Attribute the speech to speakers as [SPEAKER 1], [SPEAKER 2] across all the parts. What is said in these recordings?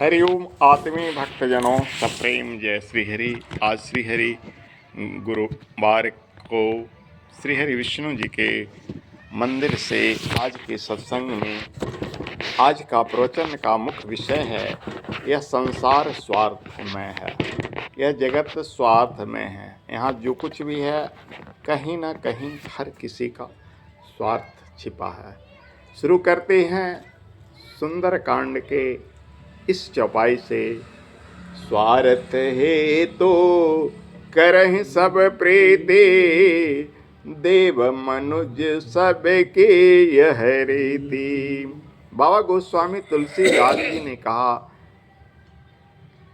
[SPEAKER 1] हरिओम आत्मीय भक्तजनों, सप्रेम जय श्री हरि। आज श्री हरि गुरुवार को श्री हरि विष्णु जी के मंदिर से आज के सत्संग में आज का प्रवचन का मुख्य विषय है, यह संसार स्वार्थमय है, यह जगत स्वार्थमय है। यहाँ जो कुछ भी है कहीं ना कहीं हर किसी का स्वार्थ छिपा है। शुरू करते हैं सुंदर कांड के इस चौपाई से। स्वार्थ है तो करहि सब प्रीति, देव मनुज सबके यह रीति। बाबा गोस्वामी तुलसीदास जी ने कहा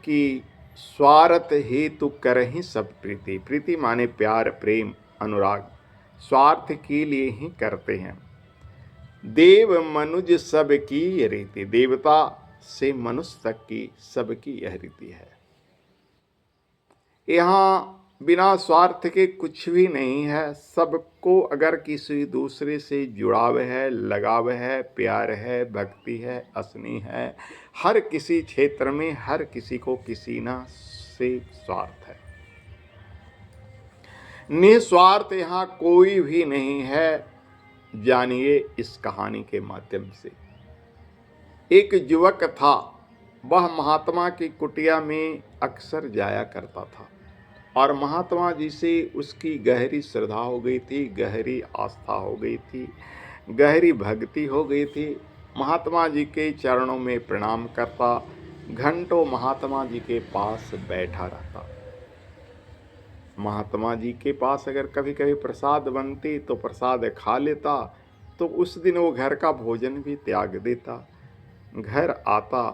[SPEAKER 1] कि स्वार्थ हेतु करहि सब प्रीति। प्रीति माने प्यार, प्रेम, अनुराग, स्वार्थ के लिए ही करते हैं। देव मनुज सबकी यह रीति, देवता से मनुष्य तक की सबकी यह रीति है। यहाँ बिना स्वार्थ के कुछ भी नहीं है। सबको अगर किसी दूसरे से जुड़ाव है, लगाव है, प्यार है, भक्ति है, असनी है, हर किसी क्षेत्र में हर किसी को किसी ना से स्वार्थ है। निस्वार्थ यहाँ कोई भी नहीं है। जानिए इस कहानी के माध्यम से। एक युवक था, वह महात्मा की कुटिया में अक्सर जाया करता था और महात्मा जी से उसकी गहरी श्रद्धा हो गई थी, गहरी आस्था हो गई थी, गहरी भक्ति हो गई थी। महात्मा जी के चरणों में प्रणाम करता, घंटों महात्मा जी के पास बैठा रहता। महात्मा जी के पास अगर कभी कभी प्रसाद बनती तो प्रसाद खा लेता, तो उस दिन वो घर का भोजन भी त्याग देता। घर आता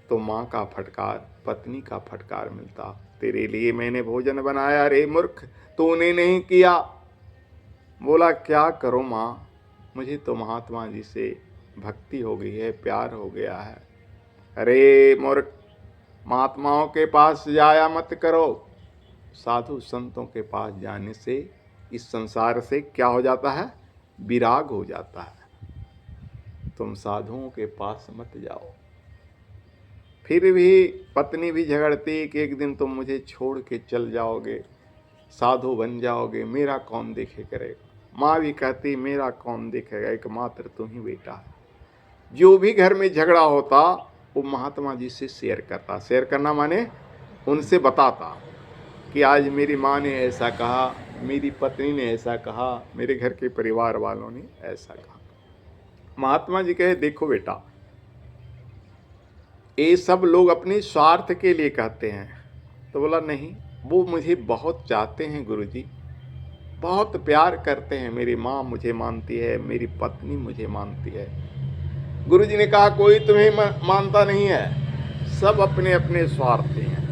[SPEAKER 1] तो माँ का फटकार, पत्नी का फटकार मिलता, तेरे लिए मैंने भोजन बनाया, रे मूर्ख तूने नहीं किया। बोला क्या करो माँ, मुझे तो महात्मा जी से भक्ति हो गई है, प्यार हो गया है। अरे मूर्ख, महात्माओं के पास जाया मत करो। साधु संतों के पास जाने से इस संसार से क्या हो जाता है? विराग हो जाता है। तुम साधुओं के पास मत जाओ। फिर भी पत्नी भी झगड़ती कि एक दिन तुम मुझे छोड़ के चल जाओगे, साधु बन जाओगे, मेरा कौन देखे करेगा। माँ भी कहती मेरा कौन देखेगा, एकमात्र तुम ही बेटा है। जो भी घर में झगड़ा होता वो महात्मा जी से शेयर करता। शेयर करना माने उनसे बताता कि आज मेरी माँ ने ऐसा कहा, मेरी पत्नी ने ऐसा कहा, मेरे घर के परिवार वालों ने ऐसा कहा। महात्मा जी कहे देखो बेटा, ये सब लोग अपने स्वार्थ के लिए कहते हैं। तो बोला नहीं, वो मुझे बहुत चाहते हैं गुरुजी, बहुत प्यार करते हैं। मेरी माँ मुझे मानती है, मेरी पत्नी मुझे मानती है। गुरुजी ने कहा कोई तुम्हें मानता नहीं है, सब अपने अपने स्वार्थी हैं।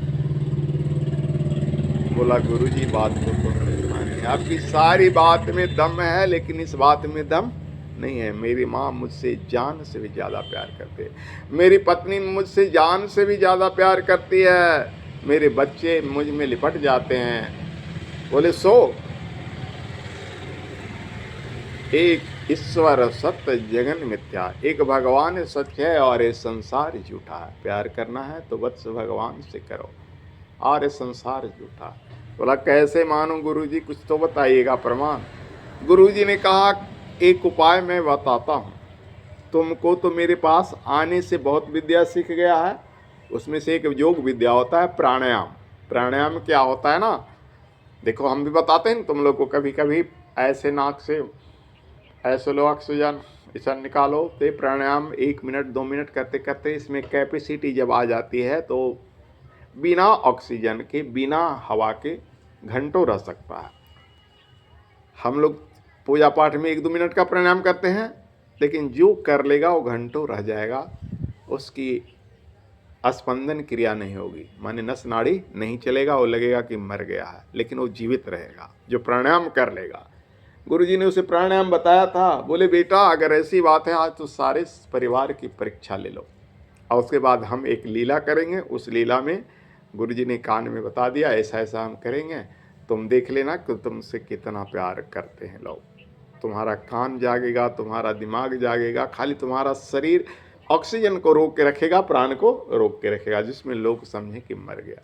[SPEAKER 1] बोला गुरुजी बात तो नहीं मानी, आपकी सारी बात में दम है लेकिन इस बात में दम नहीं है। मेरी माँ मुझसे जान से भी ज़्यादा प्यार करती है, मेरी पत्नी मुझसे जान से भी ज़्यादा प्यार करती है, मेरे बच्चे मुझ में लिपट जाते हैं। बोले सो एक ईश्वर सत्य जगन मिथ्या, एक भगवान सच है और ये संसार झूठा है। प्यार करना है तो वत्स भगवान से करो और ये संसार झूठा। बोला कैसे मानूं गुरुजी, कुछ तो बताइएगा प्रमाण। गुरुजी ने कहा एक उपाय मैं बताता हूँ, तुमको तो मेरे पास आने से बहुत विद्या सीख गया है। उसमें से एक योग विद्या होता है प्राणायाम। प्राणायाम क्या होता है ना, देखो हम भी बताते हैं तुम लोग को। कभी कभी ऐसे नाक से ऐसे लो, ऑक्सीजन ऐसा निकालो, तो प्राणायाम 1 मिनट 2 मिनट करते करते इसमें कैपेसिटी जब आ जाती है तो बिना ऑक्सीजन के, बिना हवा के घंटों रह सकता है। हम लोग पूजा पाठ में 1-2 मिनट का प्राणायाम करते हैं, लेकिन जो कर लेगा वो घंटों रह जाएगा, उसकी स्पंदन क्रिया नहीं होगी, माने नस नाड़ी नहीं चलेगा, वो लगेगा कि मर गया है, लेकिन वो जीवित रहेगा जो प्राणायाम कर लेगा। गुरुजी ने उसे प्राणायाम बताया था। बोले बेटा अगर ऐसी बात है आज तो सारे परिवार की परीक्षा ले लो और उसके बाद हम एक लीला करेंगे। उस लीला में गुरुजी ने कान में बता दिया ऐसा ऐसा हम करेंगे, तुम देख लेना कि तुमसे कितना प्यार करते हैं लोग। तुम्हारा कान जागेगा, तुम्हारा दिमाग जागेगा, खाली तुम्हारा शरीर ऑक्सीजन को रोक के रखेगा, प्राण को रोक के रखेगा, जिसमें लोग समझे कि मर गया।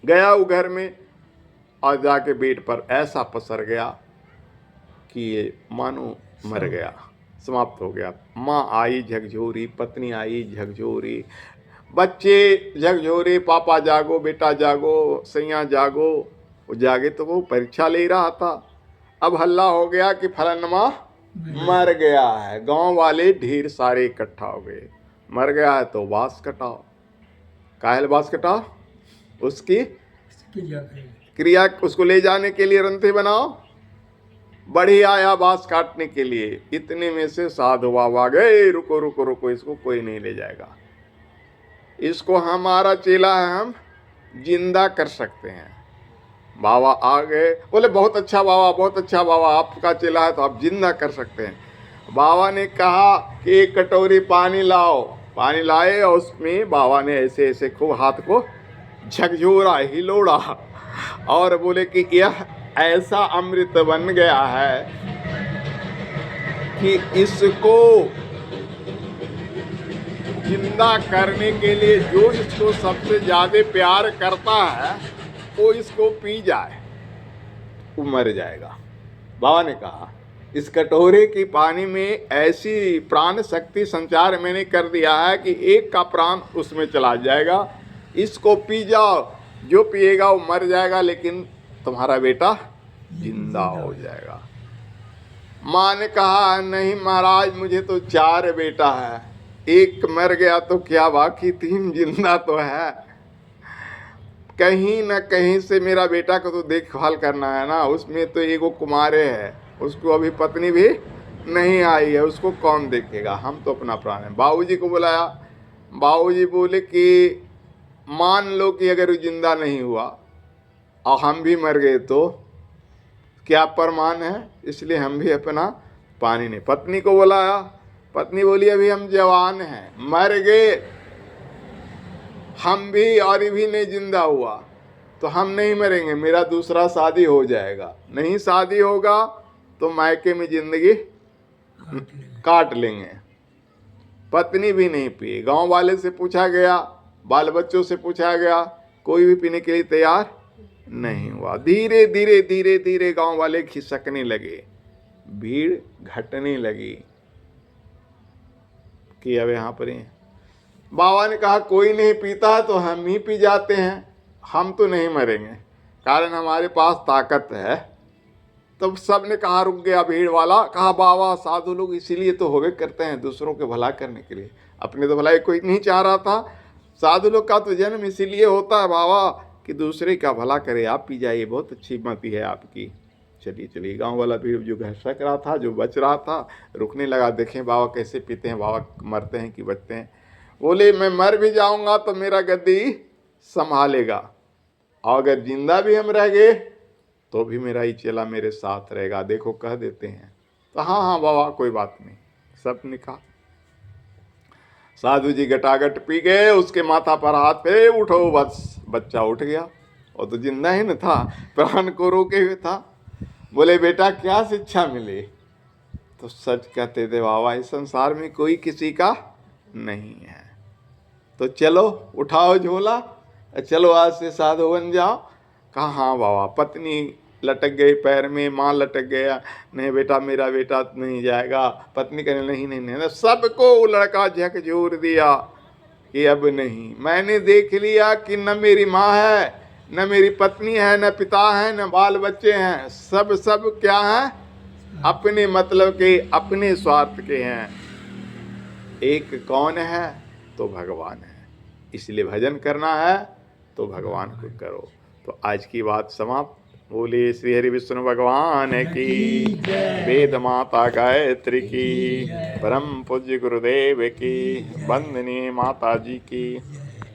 [SPEAKER 1] गया वो घर में और जाके बेड पर ऐसा पसर गया कि ये मानो मर गया, समाप्त हो गया। माँ आई झकझोरी, पत्नी आई झकझोरी, बच्चे झकझोरे, पापा जागो, बेटा जागो, सैया जागो। वो जागे तो वो परीक्षा ले रहा था। अब हल्ला हो गया कि फलानमा मर गया है। गांव वाले ढेर सारे इकट्ठा हो गए। मर गया है तो बांस कटाओ। काहे बांस कटाओ? उसकी क्रिया, उसको ले जाने के लिए रंथे बनाओ। बढ़ी आया बांस काटने के लिए। इतने में से साधु बाबा गए, रुको रुको रुको, इसको कोई नहीं ले जाएगा, इसको हमारा चेला है, हम जिंदा कर सकते हैं। बाबा आ गए, बोले बहुत अच्छा बाबा, बहुत अच्छा बाबा, आपका चेला है तो आप जिंदा कर सकते हैं। बाबा ने कहा कि एक कटोरी पानी लाओ। पानी लाए और उसमें बाबा ने ऐसे ऐसे खूब हाथ को झकझोरा, हिलोड़ा और बोले कि यह ऐसा अमृत बन गया है कि इसको जिंदा करने के लिए जो इसको सबसे ज्यादा प्यार करता है वो इसको पी जाए, वो मर जाएगा। बाबा ने कहा इस कटोरे की पानी में ऐसी प्राण शक्ति संचार मैंने कर दिया है कि एक का प्राण उसमें चला जाएगा, इसको पी जाओ, जो पिएगा वो मर जाएगा लेकिन तुम्हारा बेटा जिंदा हो जाएगा। माँ ने कहा नहीं महाराज, मुझे तो 4 बेटा है, एक मर गया तो क्या, बाकी 3 जिंदा तो है। कहीं न कहीं से मेरा बेटा को तो देखभाल करना है ना, उसमें तो एगो कुमारे है, उसको अभी पत्नी भी नहीं आई है, उसको कौन देखेगा, हम तो अपना प्राण है। बाबूजी को बुलाया। बाबूजी बोले कि मान लो कि अगर वो जिंदा नहीं हुआ और हम भी मर गए तो क्या प्रमाण है, इसलिए हम भी अपना पानी नहीं। पत्नी को बुलाया। पत्नी बोली अभी हम जवान हैं, मर गए हम भी और ये भी नहीं जिंदा हुआ तो हम नहीं मरेंगे, मेरा दूसरा शादी हो जाएगा, नहीं शादी होगा तो मायके में जिंदगी काट लेंगे। पत्नी भी नहीं पी। गांव वाले से पूछा गया, बाल बच्चों से पूछा गया, कोई भी पीने के लिए तैयार नहीं हुआ। धीरे धीरे धीरे धीरे गांव वाले खिसकने लगे, भीड़ घटने लगी कि अब यहाँ पर बाबा ने कहा कोई नहीं पीता है तो हम ही पी जाते हैं, हम तो नहीं मरेंगे, कारण हमारे पास ताकत है। तब सब ने कहा, रुक गया भीड़ वाला, कहा बाबा साधु लोग इसीलिए तो होवे करते हैं, दूसरों के भला करने के लिए, अपने तो भलाई कोई नहीं चाह रहा था। साधु लोग का तो जन्म इसीलिए होता है बाबा कि दूसरे का भला करे, आप पी जाइए, बहुत अच्छी मति है आपकी। चलिए चलिए। गांव वाला भीड़ जो घसक रहा था, जो बच रहा था, रुकने लगा, देखें बाबा कैसे पीते हैं, बाबा मरते हैं कि बचते हैं। बोले मैं मर भी जाऊंगा तो मेरा गद्दी संभालेगा, और अगर जिंदा भी हम रह गए तो भी मेरा ही चेला मेरे साथ रहेगा, देखो कह देते हैं। तो हाँ हाँ बाबा कोई बात नहीं, सब ने कहा। साधु जी गटागट पी गए, उसके माथा पर हाथ पे, उठो, बस बच्चा उठ गया, वो तो जिंदा ही न था, प्राण को रोके हुए था। बोले बेटा क्या शिक्षा मिली? तो सच कहते थे बाबा, इस संसार में कोई किसी का नहीं है, तो चलो उठाओ झोला, चलो आज से साधु बन जाओ। कहा हाँ बाबा। पत्नी लटक गई पैर में, माँ लटक गया, नहीं बेटा मेरा बेटा नहीं जाएगा। पत्नी कहने नहीं नहीं नहीं, सबको वो लड़का झकझोर दिया कि अब नहीं, मैंने देख लिया कि न मेरी माँ है, न मेरी पत्नी है, न पिता है, न बाल बच्चे हैं, सब क्या हैं, अपने मतलब के, अपने स्वार्थ के हैं। एक कौन है? तो भगवान है। इसलिए भजन करना है तो भगवान को करो। तो आज की बात समाप्त। बोले श्री हरि विष्णु भगवान की, वेद माता गायत्री की, परम पूज्य गुरुदेव की, वंदनीय माता जी की।